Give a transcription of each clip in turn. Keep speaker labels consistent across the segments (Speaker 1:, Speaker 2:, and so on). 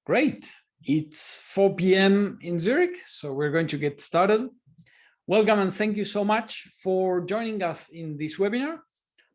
Speaker 1: Great. It's 4 p.m. in Zurich, so we're going to get started. Welcome and thank you so much for joining us in this webinar.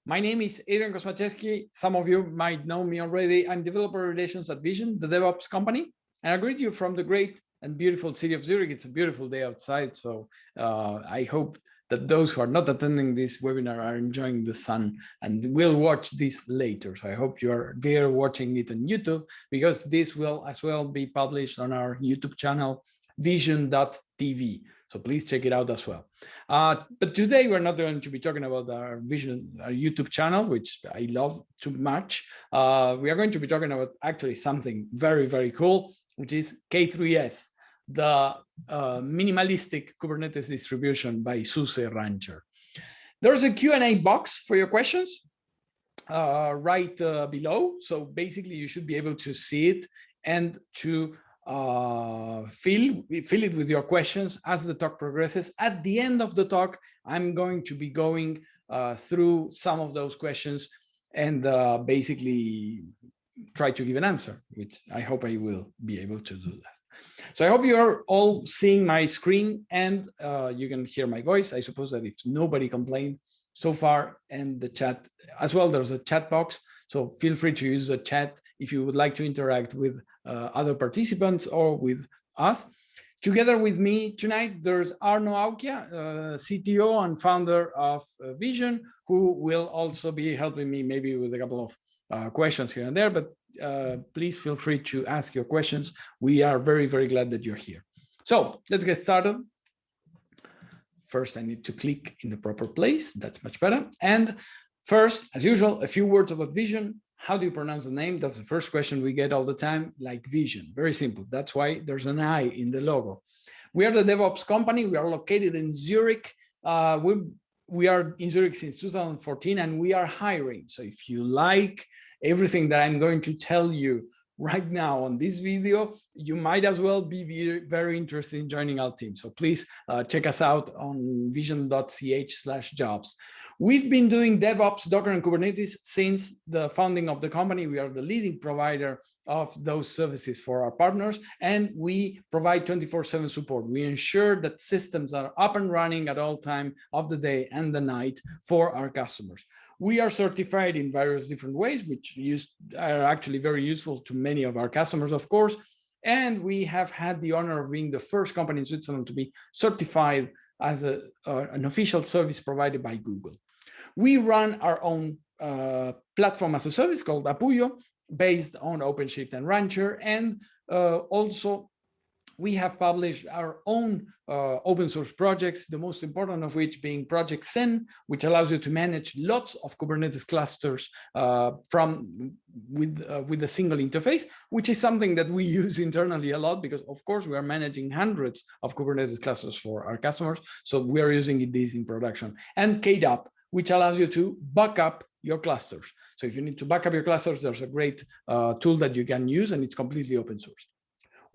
Speaker 1: My name is Adrian Kosmaczewski. Some of you might know me already. I'm developer relations at Vision, the DevOps company, and I greet you from the great and beautiful city of Zurich. It's a beautiful day outside, so I hope that those who are not attending this webinar are enjoying the sun and will watch this later. So I hope you are there watching it on YouTube, because this will as well be published on our YouTube channel, vision.tv. So please check it out as well. But today we're not going to be talking about our YouTube channel, which I love too much. We are going to be talking about actually something very, very cool, which is K3s, the minimalistic Kubernetes distribution by SUSE Rancher. There's a Q&A box for your questions right below. So basically you should be able to see it and to fill it with your questions as the talk progresses. At the end of the talk, I'm going to be going through some of those questions and basically try to give an answer, which I hope I will be able to do that. So I hope you are all seeing my screen and you can hear my voice. I suppose that if nobody complained so far, and the chat as well, there's a chat box. So feel free to use the chat if you would like to interact with other participants or with us. Together with me tonight, there's Arno Aukia, CTO and founder of Vision, who will also be helping me maybe with a couple of questions here and there, but please feel free to ask your questions. We are very, very glad that you're here. So let's get started. First, I need to click in the proper place. That's much better. And first, as usual, a few words about Vision. How do you pronounce the name? That's the first question we get all the time, like Vision. Very simple. That's why there's an I in the logo. We are the DevOps company. We are located in Zurich. We are in Zurich since 2014, and we are hiring. So if you like everything that I'm going to tell you right now on this video, you might as well be very interested in joining our team. So please check us out on vision.ch/jobs. We've been doing DevOps, Docker, and Kubernetes since the founding of the company. We are the leading provider of those services for our partners, and we provide 24/7 support. We ensure that systems are up and running at all times of the day and the night for our customers. We are certified in various different ways, which are actually very useful to many of our customers, of course. And we have had the honor of being the first company in Switzerland to be certified as an official service provided by Google. We run our own platform as a service called Apuyo, based on OpenShift and Rancher, and also we have published our own open source projects, the most important of which being Project Zen, which allows you to manage lots of Kubernetes clusters with a single interface, which is something that we use internally a lot, because of course we are managing hundreds of Kubernetes clusters for our customers. So we are using this in production. And K3s Up, which allows you to back up your clusters. So if you need to back up your clusters, there's a great tool that you can use, and it's completely open source.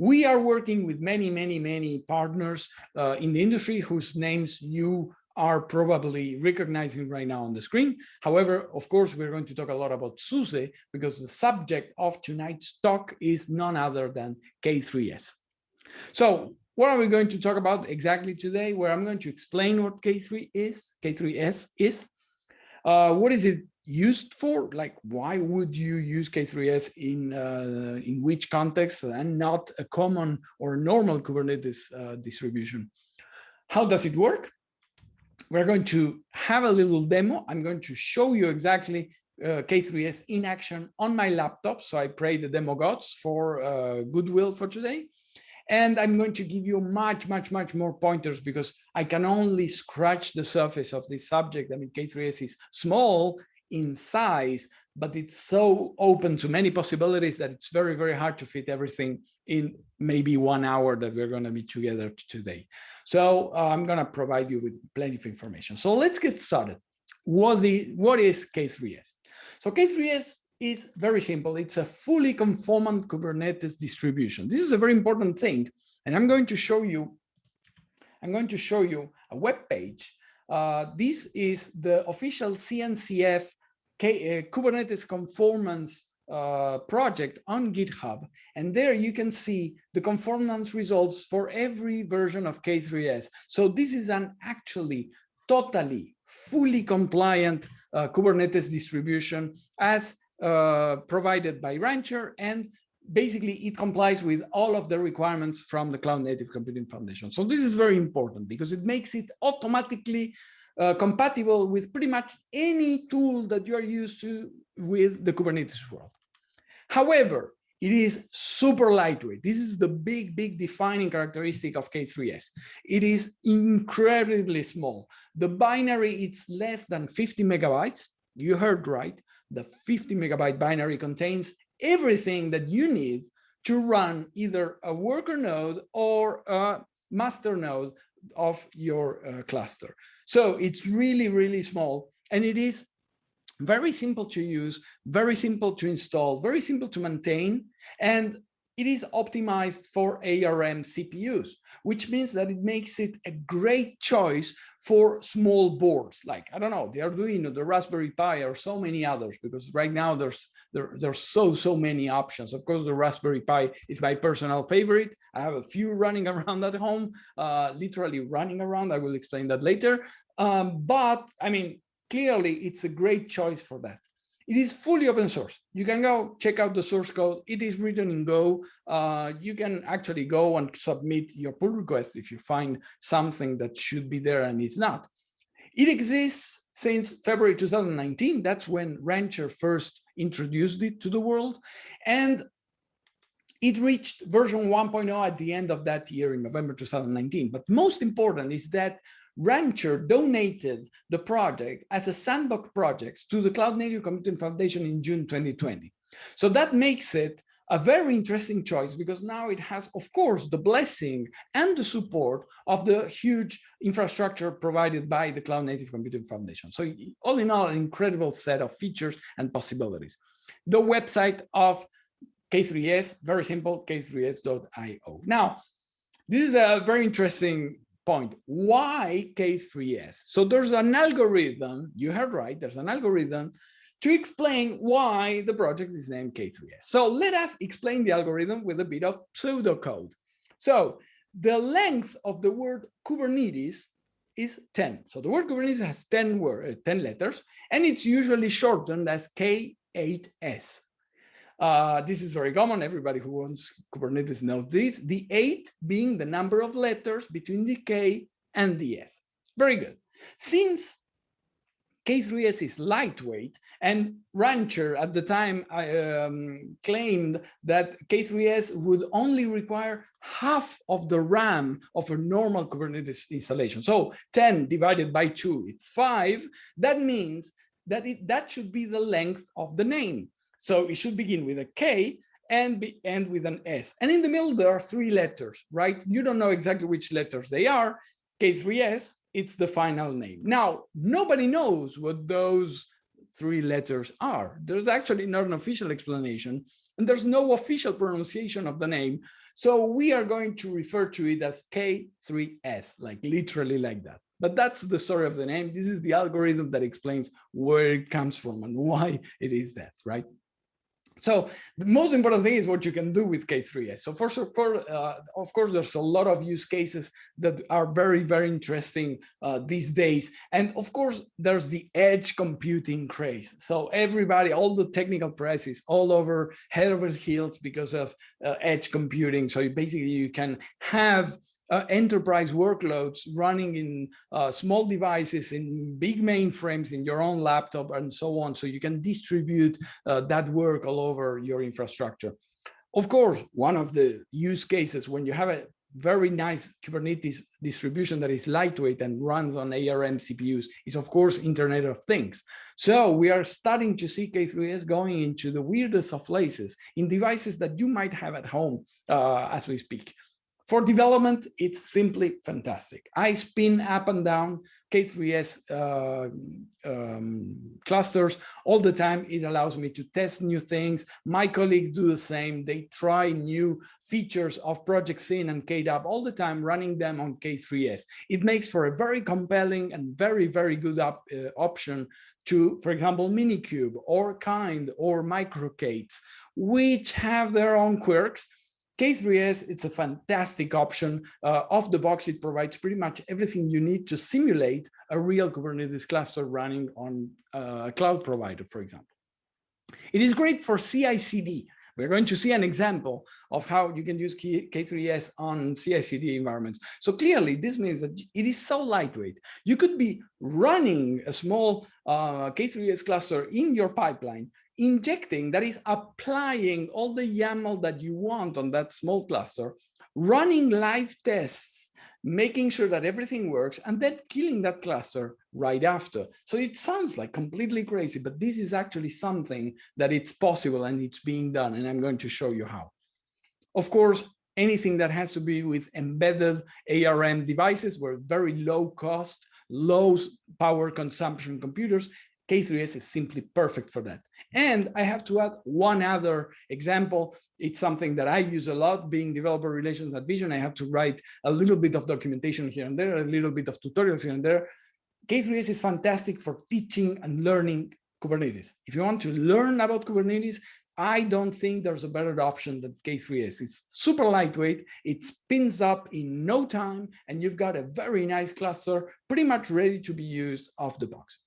Speaker 1: We are working with many, many, many partners in the industry whose names you are probably recognizing right now on the screen. However, of course, we're going to talk a lot about SUSE, because the subject of tonight's talk is none other than K3s. So what are we going to talk about exactly today? Where I'm going to explain what K3s is. What is it used for? Like, why would you use K3s in which context, and not a common or normal Kubernetes distribution? How does it work? We're going to have a little demo. I'm going to show you exactly K3s in action on my laptop. So I pray the demo gods for goodwill for today. And I'm going to give you much, much, much more pointers, because I can only scratch the surface of this subject. I mean, K3s is small in size, but it's so open to many possibilities that it's very, very hard to fit everything in maybe 1 hour that we're going to be together today. So I'm going to provide you with plenty of information. So let's get started. What is K3s? So K3s is very simple. It's a fully conformant Kubernetes distribution. This is a very important thing, and I'm going to show you a web page. This is the official CNCF Kubernetes conformance project on GitHub, and there you can see the conformance results for every version of K3s. So this is an actually totally fully compliant Kubernetes distribution as provided by Rancher, and basically it complies with all of the requirements from the Cloud Native Computing Foundation. So this is very important because it makes it automatically compatible with pretty much any tool that you are used to with the Kubernetes world. However, it is super lightweight. This is the big defining characteristic of K3s. It is incredibly small. The binary, it's less than 50 megabytes. You heard right. The 50 megabyte binary contains everything that you need to run either a worker node or a master node of your cluster. So it's really small, and it is very simple to use, very simple to install, very simple to maintain, and it is optimized for ARM CPUs, which means that it makes it a great choice for small boards, like, I don't know, the Arduino, the Raspberry Pi, or so many others, because right now there's so many options. Of course, the Raspberry Pi is my personal favorite. I have a few running around at home, literally running around. I will explain that later. But I mean, clearly, it's a great choice for that. It is fully open source. You can go check out the source code. It is written in Go. You can actually go and submit your pull request if you find something that should be there and it's not. It exists since February 2019. That's when Rancher first introduced it to the world. And it reached version 1.0 at the end of that year in November 2019. But most important is that Rancher donated the project as a sandbox project to the Cloud Native Computing Foundation in June 2020. So that makes it a very interesting choice, because now it has, of course, the blessing and the support of the huge infrastructure provided by the Cloud Native Computing Foundation. So all in all, an incredible set of features and possibilities. The website of K3s, very simple, k3s.io. Now, this is a very interesting point. Why K3s? So there's an algorithm, you heard right, there's an algorithm to explain why the project is named K3s. So let us explain the algorithm with a bit of pseudocode. So the length of the word Kubernetes is 10. So the word Kubernetes has 10 letters, and it's usually shortened as K8s. This is very common. Everybody who wants Kubernetes knows this. The 8 being the number of letters between the K and the S. Very good. Since K3s is lightweight, and Rancher at the time claimed that K3s would only require half of the RAM of a normal Kubernetes installation. So 10 divided by 2, it's 5. That means that that should be the length of the name. So it should begin with a K and end with an S. And in the middle, there are 3 letters, right? You don't know exactly which letters they are. K3s, it's the final name. Now, nobody knows what those 3 letters are. There's actually not an official explanation, and there's no official pronunciation of the name. So we are going to refer to it as K3s, like literally like that. But that's the story of the name. This is the algorithm that explains where it comes from and why it is that, right? So the most important thing is what you can do with K3s. So first, of course, there's a lot of use cases that are very interesting these days. And of course, there's the edge computing craze. So everybody, all the technical press is all over head over heels because of edge computing. So basically you can have enterprise workloads running in small devices, in big mainframes, in your own laptop, and so on. So you can distribute that work all over your infrastructure. Of course, one of the use cases when you have a very nice Kubernetes distribution that is lightweight and runs on ARM CPUs is, of course, Internet of Things. So we are starting to see K3s going into the weirdest of places in devices that you might have at home as we speak. For development, it's simply fantastic. I spin up and down K3s clusters all the time. It allows me to test new things. My colleagues do the same. They try new features of Project Syn and KDAP all the time, running them on K3s. It makes for a very compelling and very, very good option to, for example, Minikube or Kind or MicroK3s, which have their own quirks. K3s, it's a fantastic option. Off the box, it provides pretty much everything you need to simulate a real Kubernetes cluster running on a cloud provider, for example. It is great for CI/CD. We're going to see an example of how you can use K3s on CI/CD environments. So clearly, this means that it is so lightweight. You could be running a small K3s cluster in your pipeline, injecting, that is applying all the YAML that you want on that small cluster, running live tests, making sure that everything works, and then killing that cluster right after. So it sounds like completely crazy, but this is actually something that it's possible and it's being done, and I'm going to show you how. Of course, anything that has to be with embedded ARM devices were very low cost, low power consumption computers. K3s is simply perfect for that. And I have to add one other example. It's something that I use a lot, being developer relations at Vision. I have to write a little bit of documentation here and there, a little bit of tutorials here and there. K3s is fantastic for teaching and learning Kubernetes. If you want to learn about Kubernetes, I don't think there's a better option than K3s. It's super lightweight, it spins up in no time, and you've got a very nice cluster pretty much ready to be used off the box.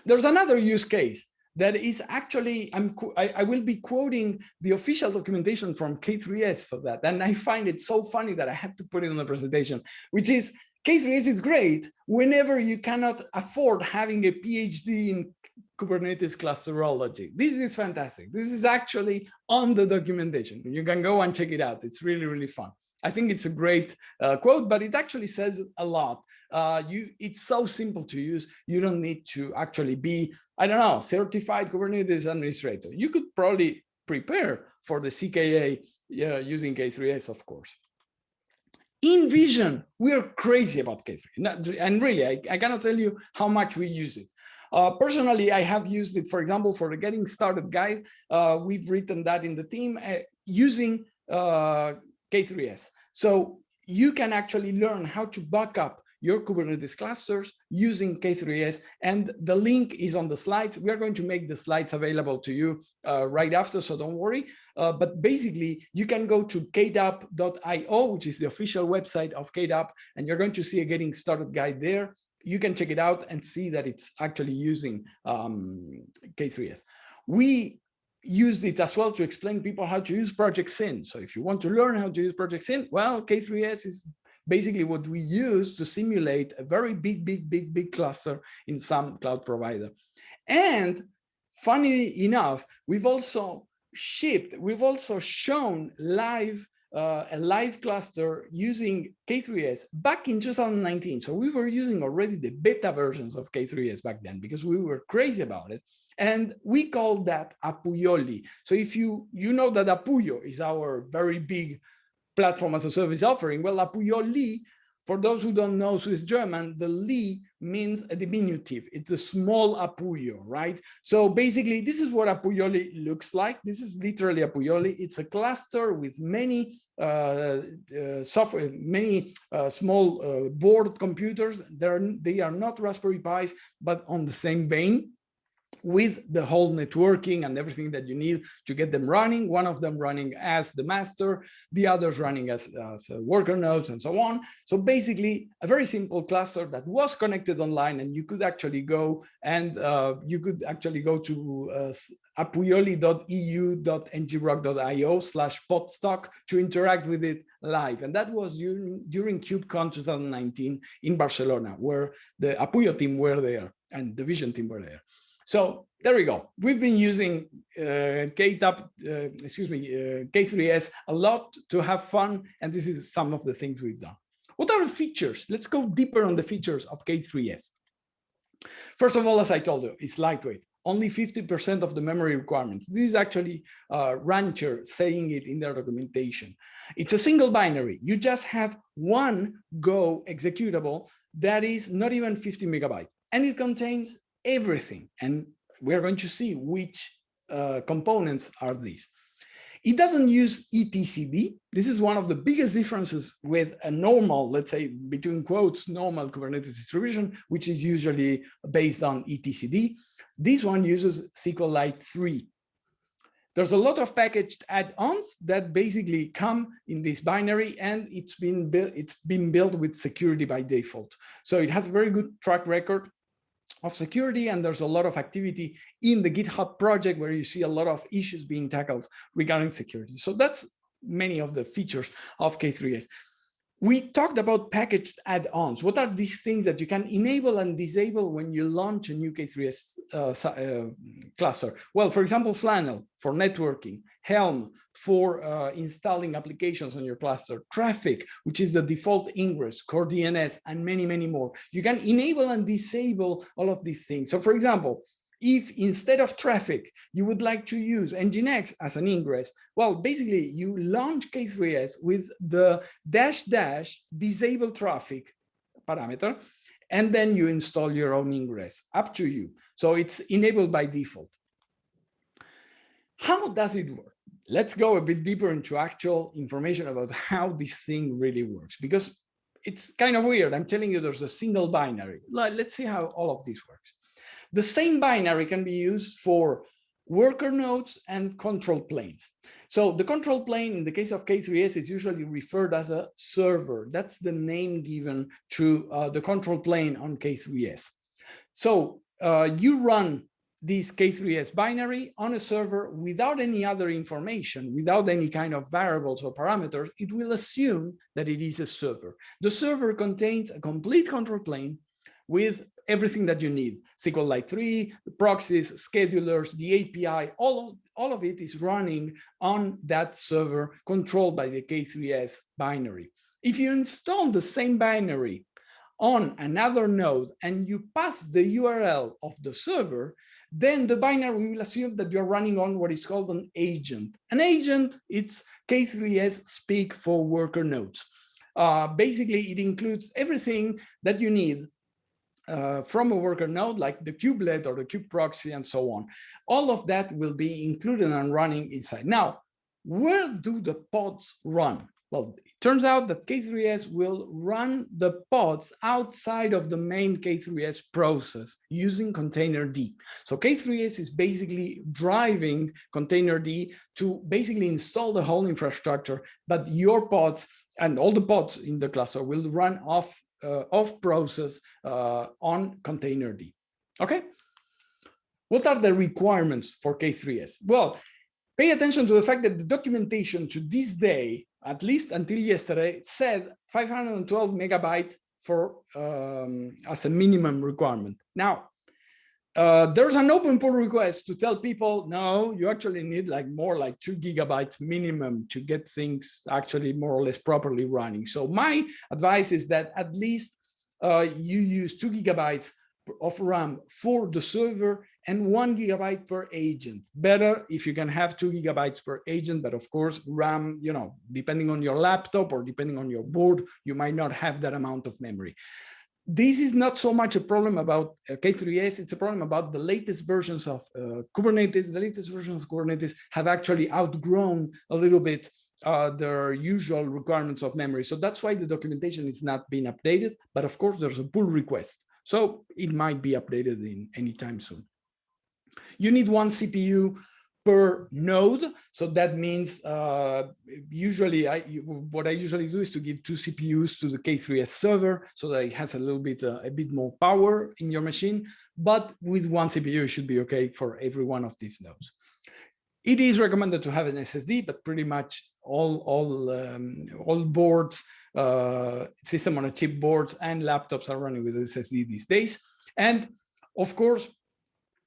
Speaker 1: There's another use case that is actually, I will be quoting the official documentation from K3s for that. And I find it so funny that I had to put it on the presentation, which is K3s is great whenever you cannot afford having a PhD in Kubernetes clusterology. This is fantastic. This is actually on the documentation. You can go and check it out. It's really, really fun. I think it's a great quote, but it actually says a lot. It's so simple to use. You don't need to actually be, I don't know, certified Kubernetes administrator. You could probably prepare for the CKA using K3s, of course. In Vision, we are crazy about K3. And really, I cannot tell you how much we use it. Personally, I have used it, for example, for the Getting Started guide. We've written that in the team using K3s. So you can actually learn how to back up your Kubernetes clusters using K3s, and the link is on the slides. We are going to make the slides available to you right after, so don't worry. But basically, you can go to kdap.io, which is the official website of KDAP, and you're going to see a Getting Started guide there. You can check it out and see that it's actually using K3s. We used it as well to explain people how to use Project Syn. So if you want to learn how to use Project Syn, well, K3s is basically what we use to simulate a very big cluster in some cloud provider. And funny enough, we've also shown live a live cluster using K3s back in 2019. So we were using already the beta versions of K3s back then because we were crazy about it. And we called that Apuyoli. So if you know that Apuyo is our very big platform as a service offering, well, Apuyoli, for those who don't know Swiss German, the Li means a diminutive. It's a small Apuyo, right? So basically, this is what Apuyoli looks like. This is literally Apuyoli. It's a cluster with many software, many small board computers. They are not Raspberry Pis, but on the same vein, with the whole networking and everything that you need to get them running, one of them running as the master, the others running as worker nodes and so on. So basically a very simple cluster that was connected online, and you could actually go and to apuyoli.eu.ngrock.io/podstock to interact with it live. And that was during KubeCon 2019 in Barcelona, where the Apuyo team were there and the Vision team were there. So there we go. We've been using K3s a lot to have fun, and this is some of the things we've done. What are the features? Let's go deeper on the features of K3s. First of all, as I told you, it's lightweight. only 50% of the memory requirements. This is actually Rancher saying it in their documentation. It's a single binary. You just have one Go executable that is not even 50 megabytes, and it contains everything. And we're going to see which components are these. It doesn't use etcd. This is one of the biggest differences with a normal, let's say, between quotes, normal Kubernetes distribution, which is usually based on etcd. This one uses SQLite 3. There's a lot of packaged add-ons that basically come in this binary, and it's been built with security by default. So it has a very good track record of security, and there's a lot of activity in the GitHub project where you see a lot of issues being tackled regarding security. So that's many of the features of K3s. We talked about packaged add-ons. What are these things that you can enable and disable when you launch a new K3s cluster? Well, for example, Flannel for networking, Helm for installing applications on your cluster, Traffic, which is the default ingress, Core DNS, and many, many more. You can enable and disable all of these things. So for example, if instead of Traffic, you would like to use Nginx as an ingress, well, basically you launch K3s with the -- disable traffic parameter, and then you install your own ingress, up to you. So it's enabled by default. How does it work? Let's go a bit deeper into actual information about how this thing really works, because it's kind of weird. I'm telling you there's a single binary. Let's see how all of this works. The same binary can be used for worker nodes and control planes. So the control plane in the case of K3s is usually referred as a server. That's the name given to the control plane on K3s. So you run this K3s binary on a server without any other information, without any kind of variables or parameters. It will assume that it is a server. The server contains a complete control plane with everything that you need: SQLite 3, the proxies, schedulers, the API, all of it is running on that server controlled by the K3s binary. If you install the same binary on another node and you pass the URL of the server, then the binary will assume that you're running on what is called an agent. An agent, it's K3s speak for worker nodes. Basically, it includes everything that you need from a worker node, like the kubelet or the kube proxy and so on. All of that will be included and running inside. Now, where do the pods run? Well, it turns out that K3s will run the pods outside of the main K3s process using containerd. So K3s is basically driving containerd to basically install the whole infrastructure, but your pods and all the pods in the cluster will run off process on containerd. Okay, what are the requirements for K3s? Well, pay attention to the fact that the documentation to this day, at least until yesterday, said 512 megabytes for as a minimum requirement. Now, there's an open pull request to tell people, no, you actually need more like 2 gigabytes minimum to get things actually more or less properly running. So my advice is that at least you use 2 gigabytes of RAM for the server and 1 gigabyte per agent. Better if you can have 2 gigabytes per agent, but of course RAM, depending on your laptop or depending on your board, you might not have that amount of memory. This is not so much a problem about K3s, it's a problem about the latest versions of Kubernetes. The latest versions of Kubernetes have actually outgrown a little bit their usual requirements of memory. So that's why the documentation is not being updated, but of course there's a pull request. So it might be updated in any time soon. You need 1 CPU per node. So that means usually what I usually do is to give 2 CPUs to the K3s server so that it has a little bit a bit more power in your machine. But with 1 CPU, it should be okay for every one of these nodes. It is recommended to have an SSD, but pretty much all boards, system on a chip boards and laptops are running with SSD these days. And of course,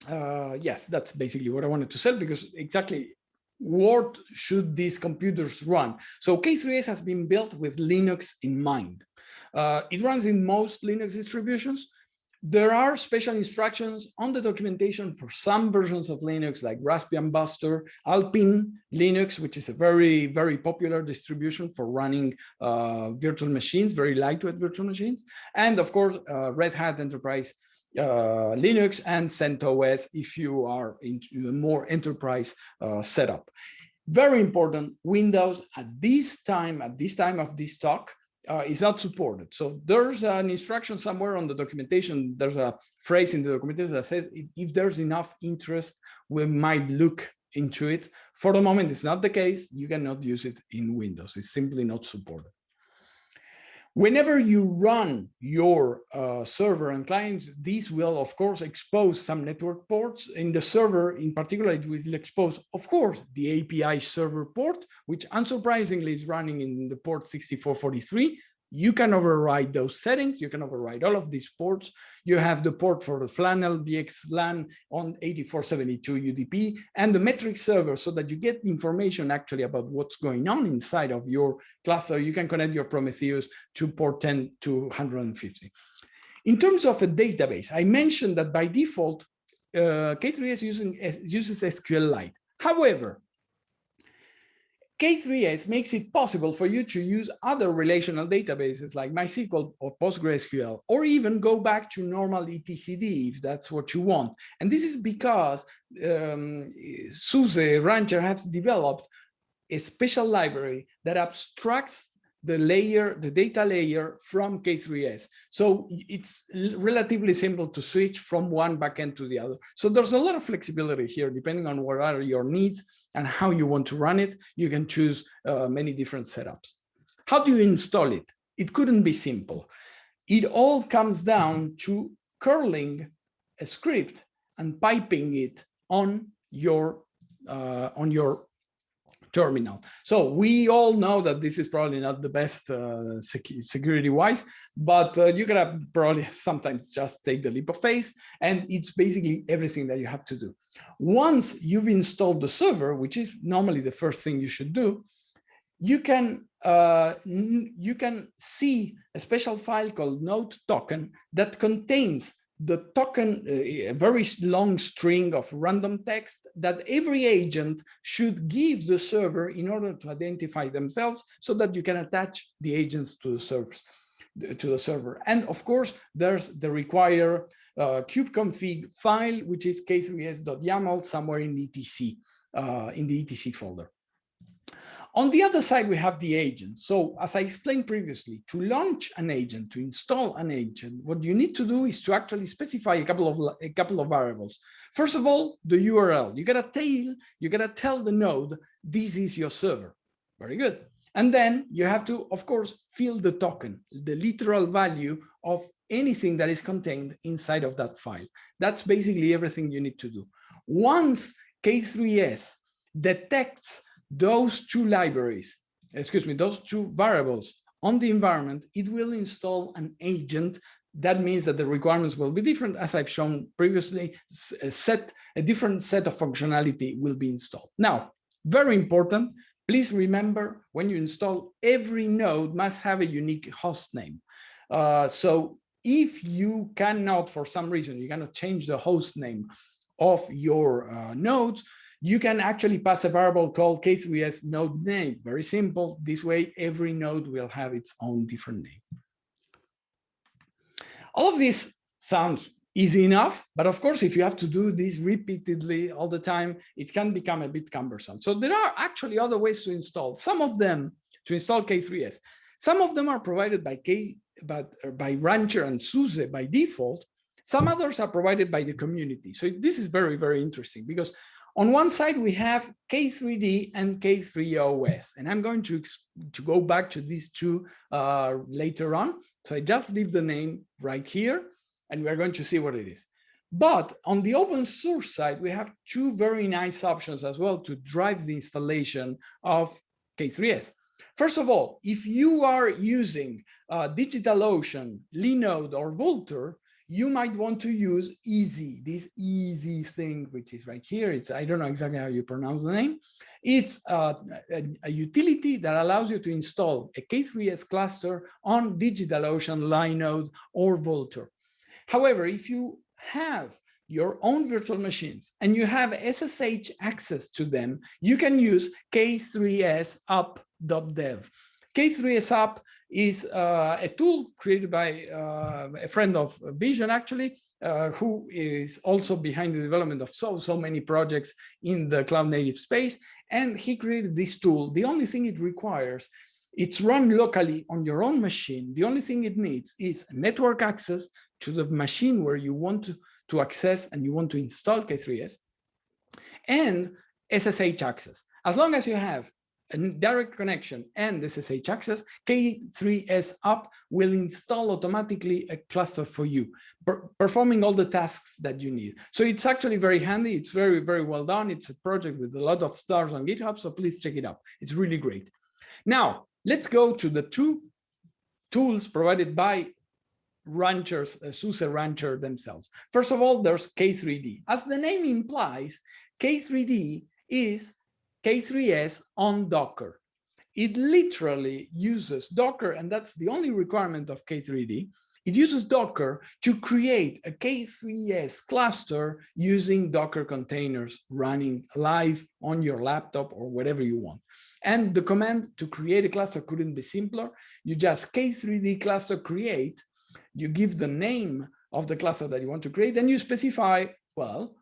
Speaker 1: yes, that's basically what I wanted to say, because exactly what should these computers run? So K3s has been built with Linux in mind. It runs in most Linux distributions. There are special instructions on the documentation for some versions of Linux, like Raspbian Buster, Alpine Linux, which is a very, very popular distribution for running virtual machines, very lightweight virtual machines. And of course, Red Hat Enterprise Linux and CentOS if you are into a more enterprise setup. Very important, Windows at this time of this talk, is not supported. So there's an instruction somewhere on the documentation. There's a phrase in the documentation that says, if there's enough interest, we might look into it. For the moment, it's not the case. You cannot use it in Windows. It's simply not supported. Whenever you run your server and clients, these will, of course, expose some network ports. In the server, in particular, it will expose, of course, the API server port, which unsurprisingly is running in the port 6443. You can override those settings. You can override all of these ports. You have the port for the Flannel VXLAN on 8472 UDP and the metric server so that you get information actually about what's going on inside of your cluster. You can connect your Prometheus to port 10 to 150. In terms of a database, I mentioned that by default, K3s uses SQLite. However, K3s makes it possible for you to use other relational databases like MySQL or PostgreSQL, or even go back to normal etcd if that's what you want. And this is because SUSE Rancher has developed a special library that abstracts the data layer from K3s. So it's relatively simple to switch from one backend to the other. So there's a lot of flexibility here, depending on what are your needs and how you want to run it. You can choose many different setups. How do you install it? It couldn't be simple. It all comes down to curling a script and piping it on your terminal. So we all know that this is probably not the best security-wise, but you gotta probably sometimes just take the leap of faith, and it's basically everything that you have to do. Once you've installed the server, which is normally the first thing you should do, you can see a special file called node token that contains the token, a very long string of random text that every agent should give the server in order to identify themselves, so that you can attach the agents to the server. And of course, there's the required kubeconfig file, which is k3s.yaml somewhere in etc, in the etc folder. On the other side, we have the agent. So as I explained previously, to launch an agent, to install an agent, what you need to do is to actually specify a couple of variables. First of all, the URL. You gotta tell the node, this is your server. Very good. And then you have to, of course, fill the token, the literal value of anything that is contained inside of that file. That's basically everything you need to do. Once K3s detects those two those two variables on the environment, it will install an agent. That means that the requirements will be different. As I've shown previously, a different set of functionality will be installed. Now, very important, please remember, when you install, every node must have a unique host name. So if you cannot, for some reason, you cannot change the host name of your nodes, you can actually pass a variable called K3s node name. Very simple. This way, every node will have its own different name. All of this sounds easy enough, but of course, if you have to do this repeatedly all the time, it can become a bit cumbersome. So there are actually other ways to install. Some of them to install K3s. Some of them are provided by Rancher and SUSE by default. Some others are provided by the community. So this is very, very interesting, because on one side, we have K3D and K3OS, and I'm going to go back to these two later on. So I just leave the name right here, and we're going to see what it is. But on the open source side, we have two very nice options as well to drive the installation of K3s. First of all, if you are using DigitalOcean, Linode, or Vultr, you might want to use Easy, this Easy thing, which is right here. I don't know exactly how you pronounce the name. It's a utility that allows you to install a K3s cluster on DigitalOcean, Linode, or Vultr. However, if you have your own virtual machines and you have SSH access to them, you can use K3s Up.dev. K3s Up is a tool created by a friend of Vision, actually, who is also behind the development of so many projects in the cloud native space. And he created this tool. The only thing it requires, it's run locally on your own machine. The only thing it needs is network access to the machine where you want to access and you want to install K3s, and SSH access. As long as you have a direct connection and SSH access, K3s Up will install automatically a cluster for you, performing all the tasks that you need. So it's actually very handy. It's very, very well done. It's a project with a lot of stars on GitHub, so please check it out. It's really great. Now, let's go to the two tools provided by ranchers, SUSE rancher themselves. First of all, there's K3d. As the name implies, K3d is K3s on Docker. It literally uses Docker, and that's the only requirement of K3d. It uses Docker to create a K3s cluster using Docker containers running live on your laptop or whatever you want. And the command to create a cluster couldn't be simpler. You just K3d cluster create, you give the name of the cluster that you want to create, and you specify, well,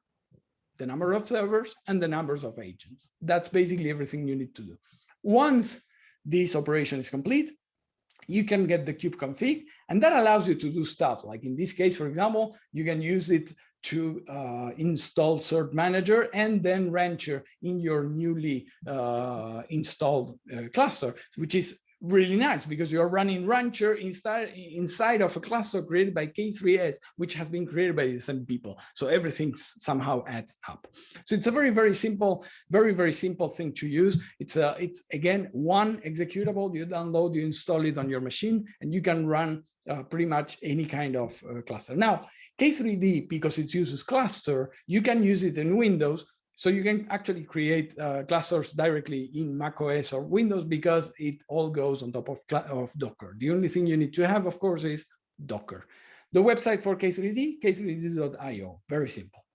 Speaker 1: the number of servers and the numbers of agents. That's basically everything you need to do. Once this operation is complete, you can get the kubeconfig, and that allows you to do stuff. Like in this case, for example, you can use it to install Cert Manager and then Rancher in your newly installed cluster, which is really nice because you're running Rancher inside of a cluster created by K3s, which has been created by the same people. So everything somehow adds up. So it's a very, very simple thing to use. It's again, one executable. You download, you install it on your machine, and you can run pretty much any kind of cluster. Now, K3d, because it uses cluster, you can use it in Windows. So you can actually create clusters directly in macOS or Windows because it all goes on top of Docker. The only thing you need to have, of course, is Docker. The website for K3d, k3d.io, very simple.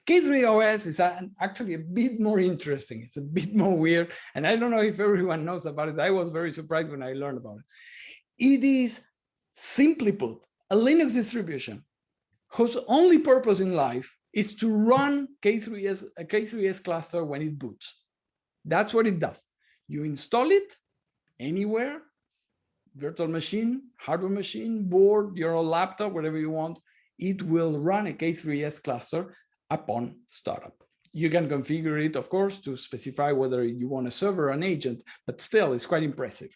Speaker 1: K3OS is actually a bit more interesting. It's a bit more weird, and I don't know if everyone knows about it. I was very surprised when I learned about it. It is, simply put, a Linux distribution whose only purpose in life is to run a K3s cluster when it boots. That's what it does. You install it anywhere, virtual machine, hardware machine, board, your own laptop, whatever you want. It will run a K3s cluster upon startup. You can configure it, of course, to specify whether you want a server or an agent, but still, it's quite impressive.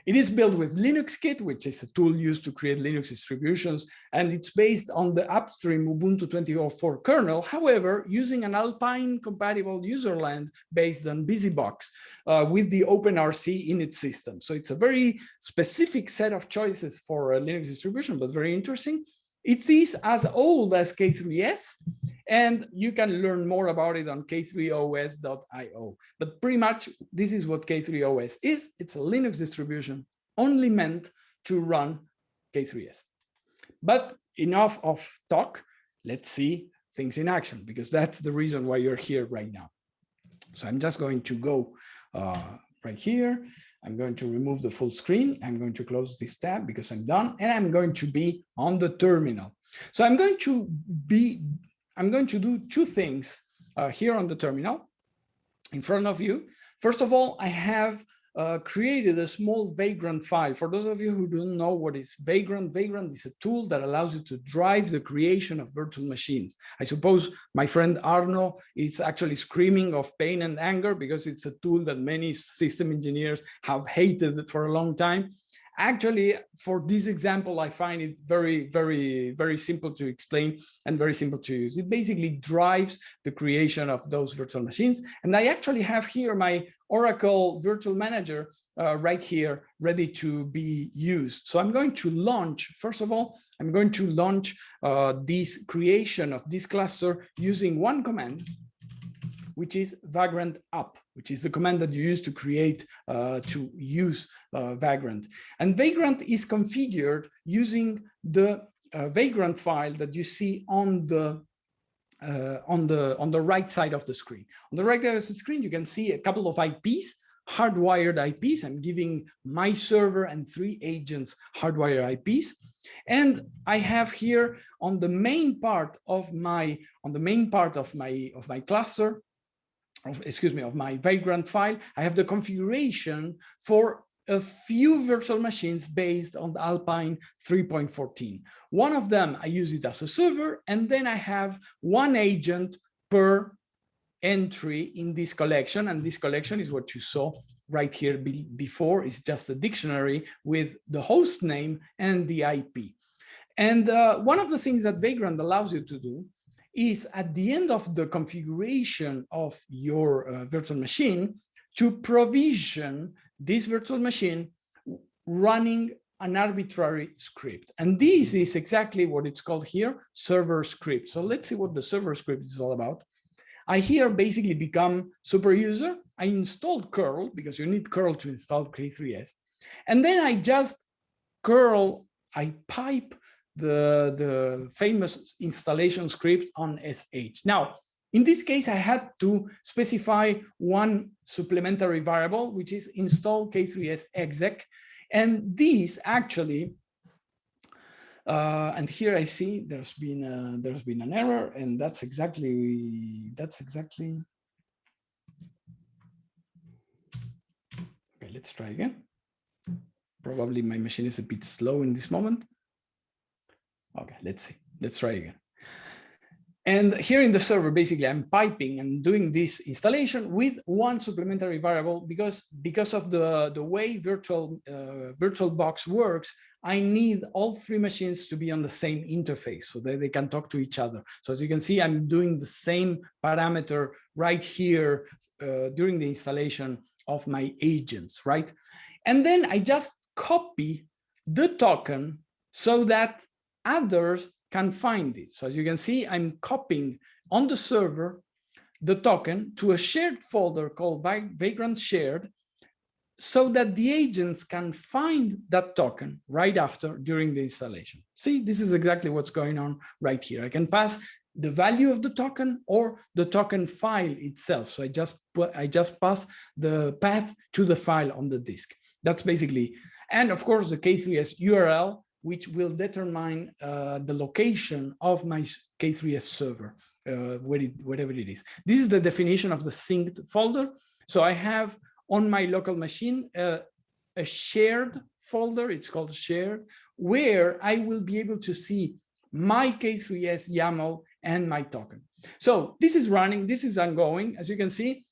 Speaker 1: It is built with LinuxKit, which is a tool used to create Linux distributions, and it's based on the upstream Ubuntu 20.04 kernel, however, using an Alpine-compatible userland based on BusyBox with the OpenRC in its system. So it's a very specific set of choices for a Linux distribution, but very interesting. It is as old as K3s, and you can learn more about it on k3os.io. But pretty much, this is what K3OS is. It's a Linux distribution only meant to run K3s. But enough of talk. Let's see things in action, because that's the reason why you're here right now. So I'm just going to go right here. I'm going to remove the full screen. I'm going to close this tab because I'm done, and I'm going to be on the terminal. So I'm going to do two things here on the terminal in front of you. First of all, I have created a small Vagrant file. For those of you who don't know what is Vagrant, Vagrant is a tool that allows you to drive the creation of virtual machines. I suppose my friend Arno is actually screaming of pain and anger because it's a tool that many system engineers have hated for a long time. Actually, for this example, I find it very, very, very simple to explain and very simple to use. It basically drives the creation of those virtual machines. And I actually have here my Oracle Virtual Manager right here, ready to be used. So I'm going to launch, first of all, I'm going to launch this creation of this cluster using one command, which is Vagrant Up, which is the command that you use to create, Vagrant. And Vagrant is configured using the Vagrant file that you see on the right side of the screen. On the right side of the screen, you can see a couple of IPs, hardwired IPs. I'm giving my server and 3 agents hardwired IPs. And I have here on the main part of my cluster, of my Vagrant file, I have the configuration for a few virtual machines based on the Alpine 3.14. One of them, I use it as a server, and then I have 1 agent per entry in this collection. And this collection is what you saw right here before. It's just a dictionary with the host name and the IP. And one of the things that Vagrant allows you to do is at the end of the configuration of your virtual machine to provision this virtual machine running an arbitrary script. And this is exactly what it's called here, server script. So let's see what the server script is all about. I here basically become super user. I installed curl because you need curl to install K3s. And then I just I pipe the famous installation script on SH. Now, in this case, I had to specify 1 supplementary variable, which is install K3s exec. And these actually, and here I see there's been an error, and that's exactly. Okay, let's try again. Probably my machine is a bit slow in this moment. Okay, let's see. Let's try again. And here in the server, basically, I'm piping and doing this installation with 1 supplementary variable because of the way VirtualBox works. I need all 3 machines to be on the same interface so that they can talk to each other. So as you can see, I'm doing the same parameter right here during the installation of my agents, right? And then I just copy the token so that others can find it. So as you can see, I'm copying on the server the token to a shared folder called Vagrant shared, so that the agents can find that token right after during the installation. See, this is exactly what's going on right here. I can pass the value of the token or the token file itself. So I just pass the path to the file on the disk. That's basically, and of course the K3s URL, which will determine the location of my K3s server, wherever it is. This is the definition of the synced folder. So I have on my local machine a shared folder, it's called shared, where I will be able to see my K3s YAML and my token. So this is running, this is ongoing. As you can see,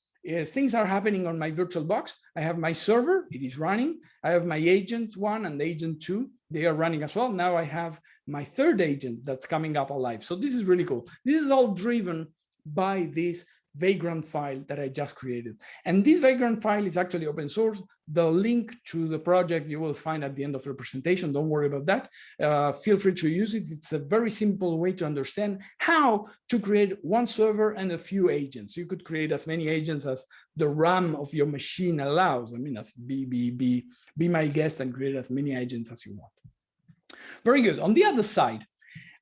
Speaker 1: things are happening on my VirtualBox. I have my server, it is running. I have my agent 1 and agent 2, they are running as well. Now I have my 3rd agent that's coming up alive. So this is really cool. This is all driven by this Vagrant file that I just created. And this Vagrant file is actually open source. The link to the project you will find at the end of the presentation. Don't worry about that. Feel free to use it. It's a very simple way to understand how to create 1 server and a few agents. You could create as many agents as the RAM of your machine allows. I mean, be my guest and create as many agents as you want. Very good. On the other side,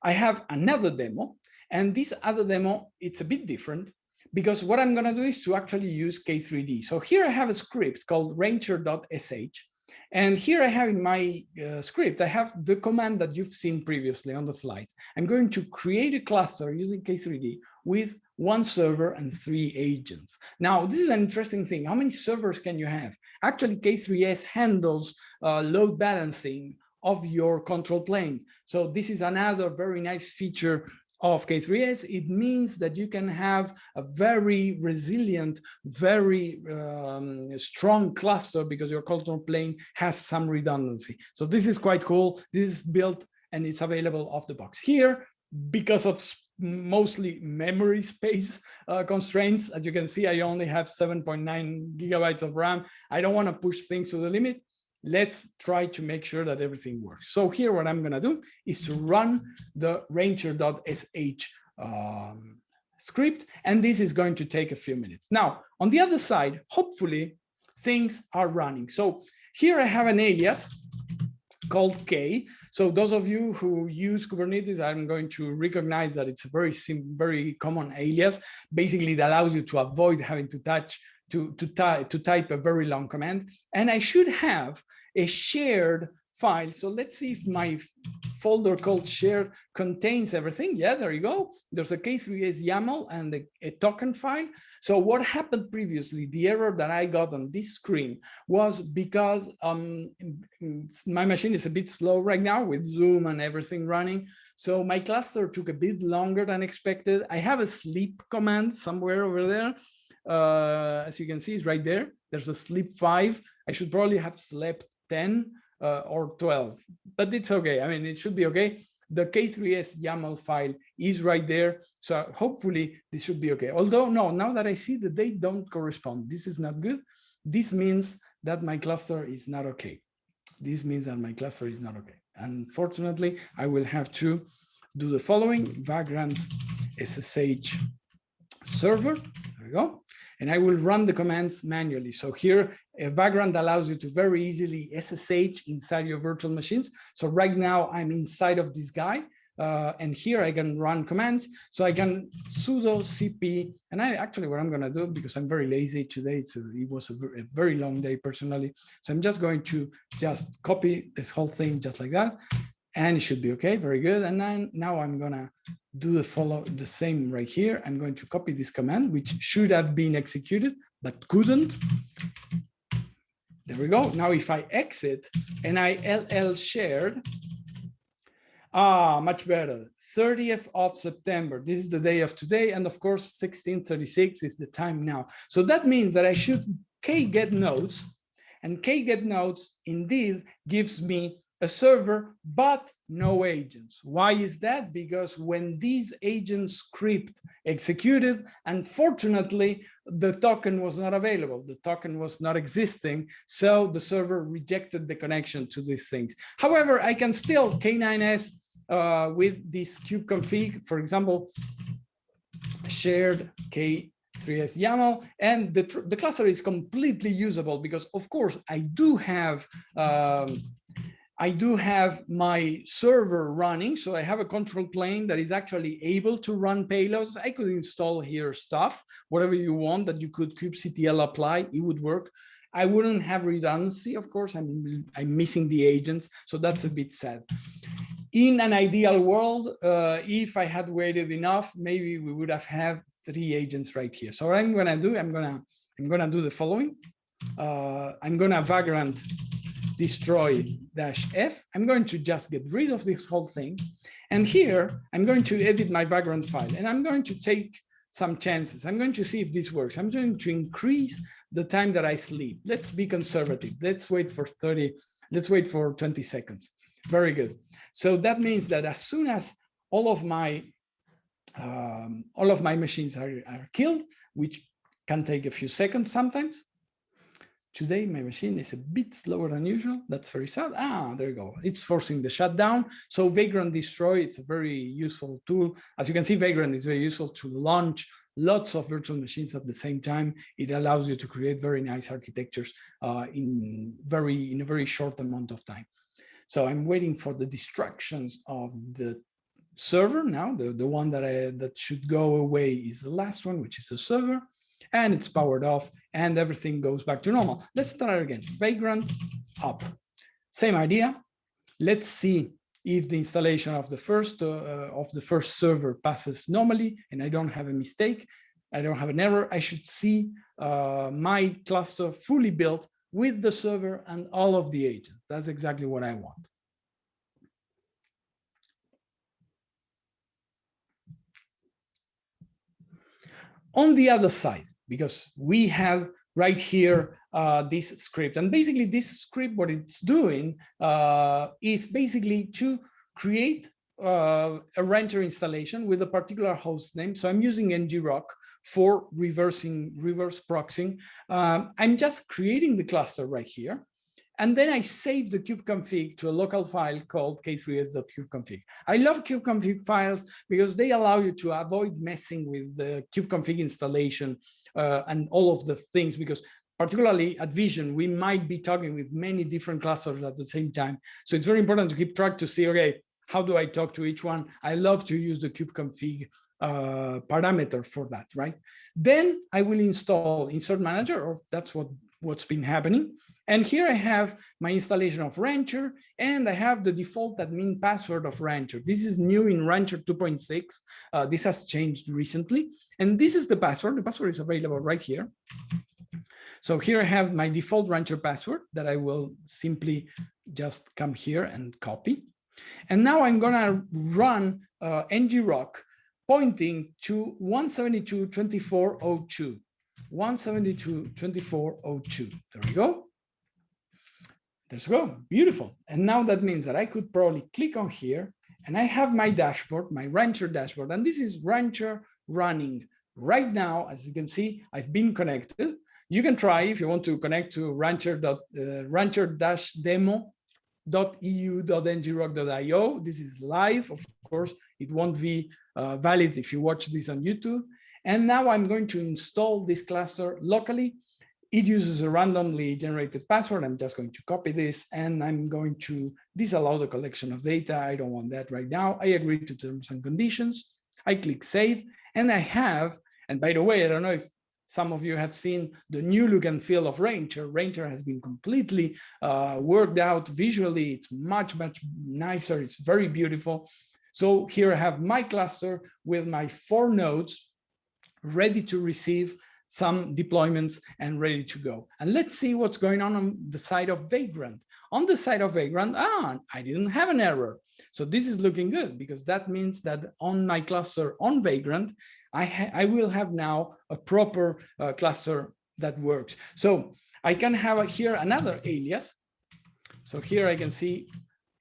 Speaker 1: I have another demo. And this other demo, it's a bit different, because what I'm going to do is to actually use K3d. So here I have a script called rancher.sh. And here I have in my script, I have the command that you've seen previously on the slides. I'm going to create a cluster using K3d with 1 server and 3 agents. Now, this is an interesting thing. How many servers can you have? Actually, K3s handles load balancing of your control plane. So this is another very nice feature of K3s. It means that you can have a very resilient, very strong cluster because your control plane has some redundancy. So this is quite cool. This is built and it's available off the box. Here, because of mostly memory space constraints, as you can see, I only have 7.9 gigabytes of RAM. I don't want to push things to the limit. Let's try to make sure that everything works. So here, what I'm going to do is to run the rancher.sh script, and this is going to take a few minutes. Now, on the other side, hopefully things are running. So here I have an alias called K. So those of you who use Kubernetes, I'm going to recognize that it's a very common alias. Basically, it allows you to avoid having to type a very long command. And I should have a shared file. So let's see if my folder called shared contains everything. Yeah, there you go. There's a K3s YAML and a token file. So what happened previously, the error that I got on this screen was because my machine is a bit slow right now with Zoom and everything running. So my cluster took a bit longer than expected. I have a sleep command somewhere over there. As you can see, it's right there. There's a sleep 5. I should probably have slept 10 or 12, but it's okay. I mean, it should be okay. The K3s YAML file is right there. So hopefully this should be okay. Although, no, now that I see that they don't correspond, this is not good. This means that my cluster is not okay. This means that my cluster is not okay. Unfortunately, I will have to do the following: Vagrant SSH server. There we go. And I will run the commands manually. So here, Vagrant allows you to very easily SSH inside your virtual machines. So right now I'm inside of this guy. And here I can run commands. So I can sudo cp, and what I'm gonna do, because I'm very lazy today, it was a very long day personally. So I'm just going to just copy this whole thing just like that. And it should be okay, very good. And then now I'm gonna do the same right here. I'm going to copy this command, which should have been executed, but couldn't. There we go. Now if I exit and I ll shared, much better. 30th of September, this is the day of today. And of course, 1636 is the time now. So that means that I should get nodes, and get nodes indeed gives me a server, but no agents. Why is that? Because when these agent script executed, unfortunately, the token was not available. The token was not existing. So the server rejected the connection to these things. However, I can still K9s with this kubeconfig, for example, shared K3s YAML, and the cluster is completely usable because, of course, I do have my server running, so I have a control plane that is actually able to run payloads. I could install here stuff, whatever you want that you could kubectl apply, it would work. I wouldn't have redundancy, of course. I'm missing the agents, so that's a bit sad. In an ideal world, if I had waited enough, maybe we would have had 3 agents right here. So what I'm gonna do, I'm gonna do the following. I'm gonna Vagrant destroy -f. I'm going to just get rid of this whole thing. And here, I'm going to edit my Vagrant file, and I'm going to take some chances. I'm going to see if this works. I'm going to increase the time that I sleep. Let's be conservative. Let's wait for 20 seconds. Very good. So that means that as soon as all of my machines are killed, which can take a few seconds sometimes. Today, my machine is a bit slower than usual. That's very sad. There you go. It's forcing the shutdown. So Vagrant Destroy, it's a very useful tool. As you can see, Vagrant is very useful to launch lots of virtual machines at the same time. It allows you to create very nice architectures in a very short amount of time. So I'm waiting for the destructions of the server now. The one that should go away is the last one, which is the server. And it's powered off and everything goes back to normal. Let's start again. Vagrant up. Same idea. Let's see if the installation of the first server passes normally and I don't have a mistake. I don't have an error. I should see my cluster fully built with the server and all of the agents. That's exactly what I want. On the other side, because we have right here this script, and basically this script, what it's doing is basically to create a renter installation with a particular host name. So I'm using ngrok for reverse proxying. I'm just creating the cluster right here. And then I save the kubeconfig to a local file called K3s.kubeconfig. I love kubeconfig files because they allow you to avoid messing with the kubeconfig installation and all of the things, because particularly at Vision, we might be talking with many different clusters at the same time. So it's very important to keep track to see, okay, how do I talk to each one? I love to use the kubeconfig parameter for that, right? Then I will install Insert Manager, or that's what's been happening. And here I have my installation of Rancher, and I have the default admin password of Rancher. This is new in Rancher 2.6. This has changed recently. And this is the password. The password is available right here. So here I have my default Rancher password that I will simply just come here and copy. And now I'm gonna run ngrok pointing to 172.24.02. 172.24.02. There we go. There we go. Beautiful. And now that means that I could probably click on here and I have my dashboard, my Rancher dashboard. And this is Rancher running. Right now, as you can see, I've been connected. You can try if you want to connect to rancher-demo.eu.ngrok.io. This is live, of course. It won't be valid if you watch this on YouTube. And now I'm going to install this cluster locally. It uses a randomly generated password. I'm just going to copy this and I'm going to disallow the collection of data. I don't want that right now. I agree to terms and conditions. I click save and I have, and by the way, I don't know if some of you have seen the new look and feel of Rancher. Rancher has been completely worked out visually. It's much, much nicer. It's very beautiful. So here I have my cluster with my 4 nodes ready to receive some deployments and ready to go. And let's see what's going on the side of Vagrant. On the side of Vagrant, I didn't have an error. So this is looking good because that means that on my cluster on Vagrant, I will have now a proper cluster that works. So I can have here another alias. So here I can see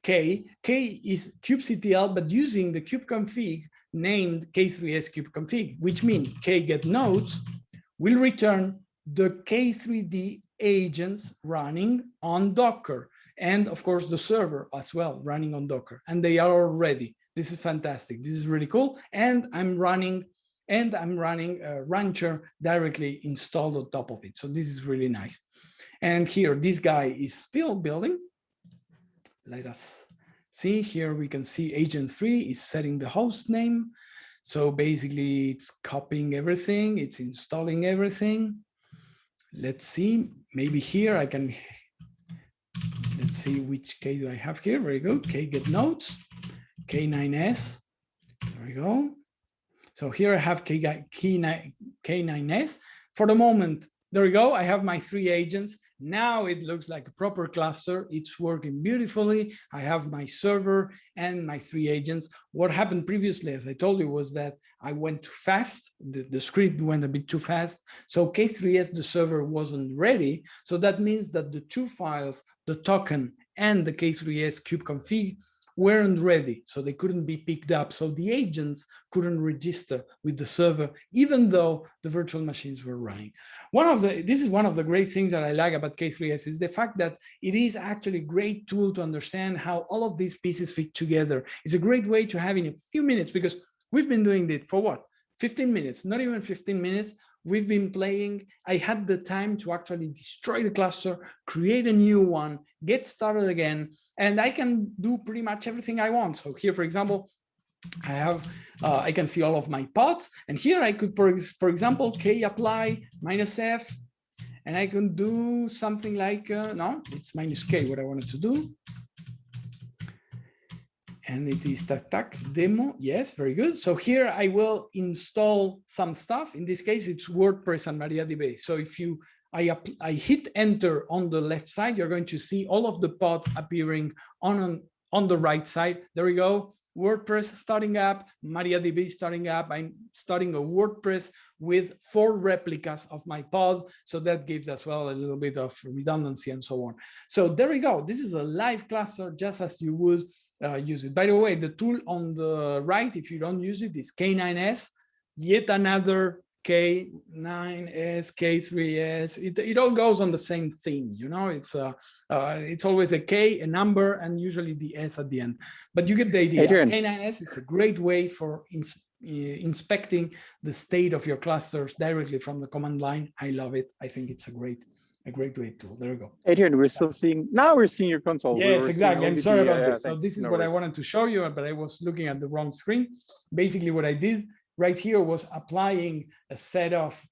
Speaker 1: K. K is kubectl, but using the kubeconfig named K3s kubeconfig, which means K get nodes will return the K3d agents running on Docker. And of course, the server as well running on Docker. And they are all ready. This is fantastic. This is really cool. And I'm running Rancher directly installed on top of it. So this is really nice. And here, this guy is still building. Let us see. Here we can see agent 3 is setting the host name. So basically it's copying everything. It's installing everything. Let's see, maybe here I can, let's see which K do I have here. Very good. K get nodes, K9s. There we go. So here I have K9s. For the moment, there we go. I have my 3 agents. Now it looks like a proper cluster. It's working beautifully. I have my server and my 3 agents. What happened previously, as I told you, was that I went too fast. The script went a bit too fast. So K3s, the server wasn't ready. So that means that the 2 files, the token and the K3s kubeconfig, weren't ready, so they couldn't be picked up. So the agents couldn't register with the server, even though the virtual machines were running. This is one of the great things that I like about K3s is the fact that it is actually a great tool to understand how all of these pieces fit together. It's a great way to have in a few minutes, because we've been doing it for what? 15 minutes, not even 15 minutes. We've been playing. I had the time to actually destroy the cluster, create a new one, get started again, and I can do pretty much everything I want. So here, for example, I can see all of my pods, and here I could, for example, K apply -F, and I can do something like, no, it's -K, what I wanted to do. And it is demo. Yes, very good. So here I will install some stuff. In this case, it's WordPress and MariaDB. So if I hit enter on the left side, you're going to see all of the pods appearing on the right side. There we go. WordPress starting up, MariaDB starting up. I'm starting a WordPress with 4 replicas of my pod. So that gives as well a little bit of redundancy and so on. So there we go. This is a live cluster, just as you would use it. By the way, the tool on the right, if you don't use it, is K9s, yet another K9s, K3s. It all goes on the same theme, you know. It's always a K, a number, and usually the S at the end. But you get the idea.
Speaker 2: Adrian.
Speaker 1: K9s is a great way for inspecting the state of your clusters directly from the command line. I love it. I think it's a a great tool. There we go.
Speaker 2: Adrian, we're still seeing, now we're seeing your console.
Speaker 1: Yes, exactly. I'm sorry about this. So
Speaker 2: Thanks.
Speaker 1: this is what I wanted to show you, but I was looking at the wrong screen. Basically what I did right here was applying a set of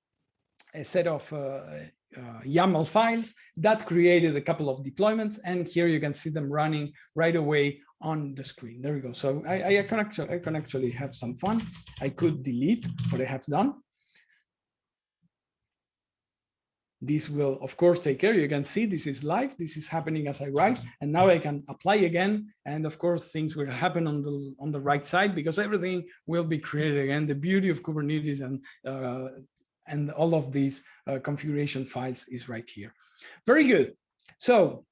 Speaker 1: YAML files that created a couple of deployments, and here you can see them running right away on the screen. There we go. So I can actually have some fun. I could delete what I have done. This will, of course, take care. You can see this is live. This is happening as I write, and now I can apply again. And of course, things will happen on the right side because everything will be created again. The beauty of Kubernetes and all of these configuration files is right here. Very good. So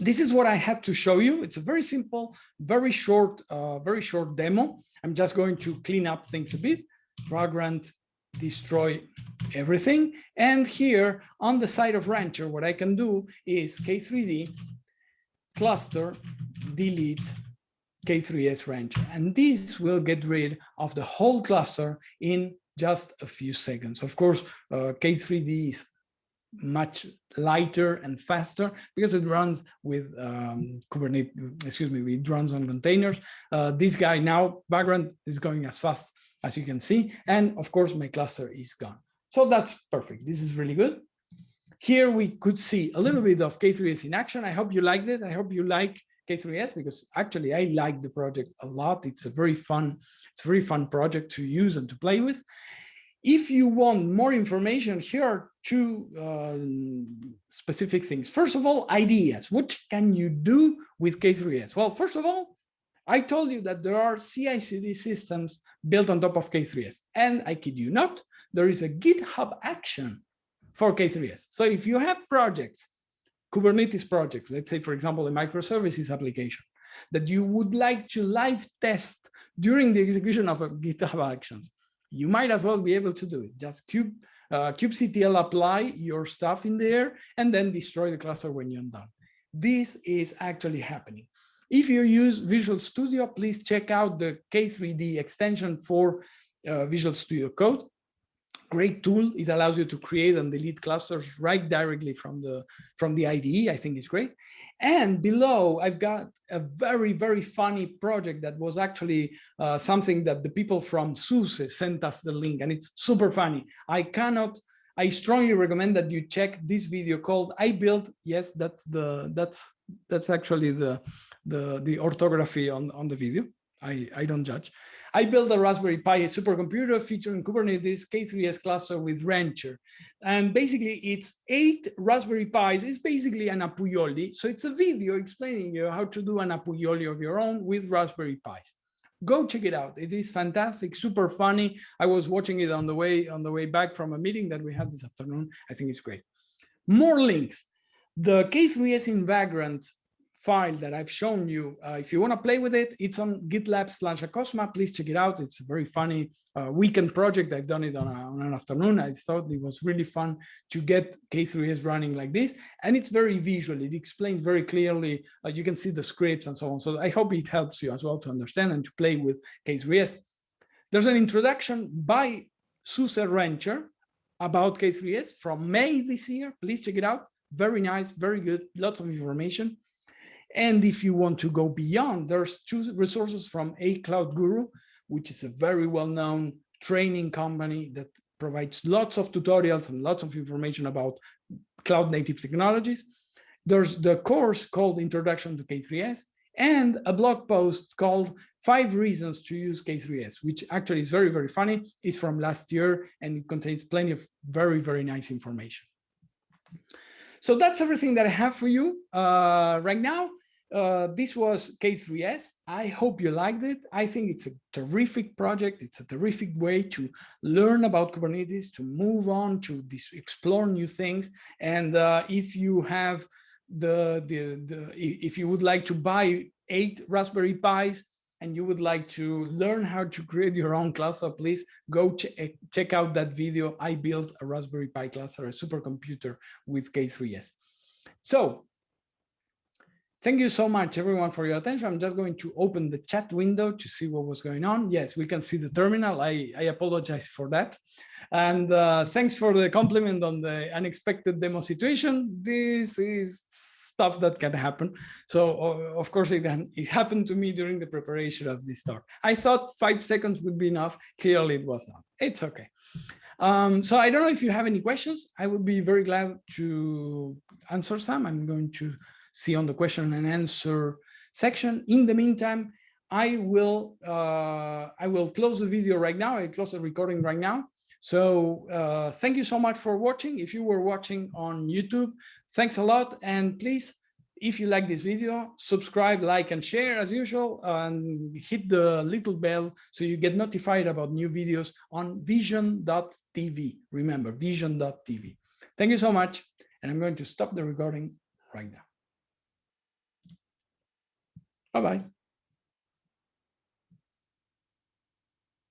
Speaker 1: this is what I had to show you. It's a very simple, very short demo. I'm just going to clean up things a bit. Vagrant, destroy everything. And here on the side of Rancher, what I can do is K3d cluster delete K3s Rancher. And this will get rid of the whole cluster in just a few seconds. Of course, K3d is much lighter and faster because it runs with Kubernetes, it runs on containers. This guy now, Vagrant, is going as fast as you can see. And of course, my cluster is gone. So that's perfect. This is really good. Here we could see a little bit of K3s in action. I hope you liked it. I hope you like K3s because actually I like the project a lot. It's a very fun project to use and to play with. If you want more information, here are two specific things. First of all, ideas. What can you do with K3s? Well, first of all, I told you that there are CI/CD systems built on top of K3s. And I kid you not, there is a GitHub action for K3s. So if you have projects, Kubernetes projects, let's say, for example, a microservices application that you would like to live test during the execution of a GitHub actions, you might as well be able to do it. Just kubectl apply your stuff in there and then destroy the cluster when you're done. This is actually happening. If you use Visual Studio, please check out the K3d extension for Visual Studio Code. Great tool. It allows you to create and delete clusters right directly from the IDE. I think it's great. And below, I've got a very, very funny project that was actually something that the people from SUSE sent us the link, and it's super funny. I strongly recommend that you check this video called "I Built." Yes, that's actually the orthography on the video. I don't judge. I built a Raspberry Pi supercomputer featuring Kubernetes K3s cluster with Rancher. And basically it's 8 Raspberry Pis. It's basically an Apuyoli. So it's a video explaining you how to do an Apuyoli of your own with Raspberry Pis. Go check it out. It is fantastic, super funny. I was watching it on the way back from a meeting that we had this afternoon. I think it's great. More links. The K3s in Vagrant file that I've shown you, if you want to play with it, it's on GitLab/Acosma. Please check it out. It's a very funny weekend project. I've done it on an afternoon. I thought it was really fun to get K3s running like this. And it's very visual. It explains very clearly. You can see the scripts and so on. So I hope it helps you as well to understand and to play with K3s. There's an introduction by SUSE Rancher about K3s from May this year. Please check it out. Very nice, very good, lots of information. And if you want to go beyond, there's 2 resources from A Cloud Guru, which is a very well-known training company that provides lots of tutorials and lots of information about cloud-native technologies. There's the course called Introduction to K3s and a blog post called 5 Reasons to Use K3s, which actually is very, very funny. It's from last year and it contains plenty of very, very nice information. So that's everything that I have for you right now. This was K3s. I hope you liked it. I think it's a terrific project. It's a terrific way to learn about Kubernetes, to move on, to explore new things. And if you have if you would like to buy 8 Raspberry Pis and you would like to learn how to create your own cluster, please go check out that video. I built a Raspberry Pi cluster, a supercomputer with K3s. So Thank you so much, everyone, for your attention. I'm just going to open the chat window to see what was going on. Yes, we can see the terminal. I apologize for that. And thanks for the compliment on the unexpected demo situation. This is stuff that can happen. So, of course, it happened to me during the preparation of this talk. I thought 5 seconds would be enough. Clearly, it was not. It's okay. So I don't know if you have any questions. I would be very glad to answer some. I'm going to see on the question and answer section. In the meantime, I will close the video right now. I close the recording right now. So thank you so much for watching. If you were watching on YouTube, thanks a lot. And please, if you like this video, subscribe, like, and share as usual, and hit the little bell so you get notified about new videos on vision.tv. Remember, vision.tv. Thank you so much. And I'm going to stop the recording right now. Bye-bye.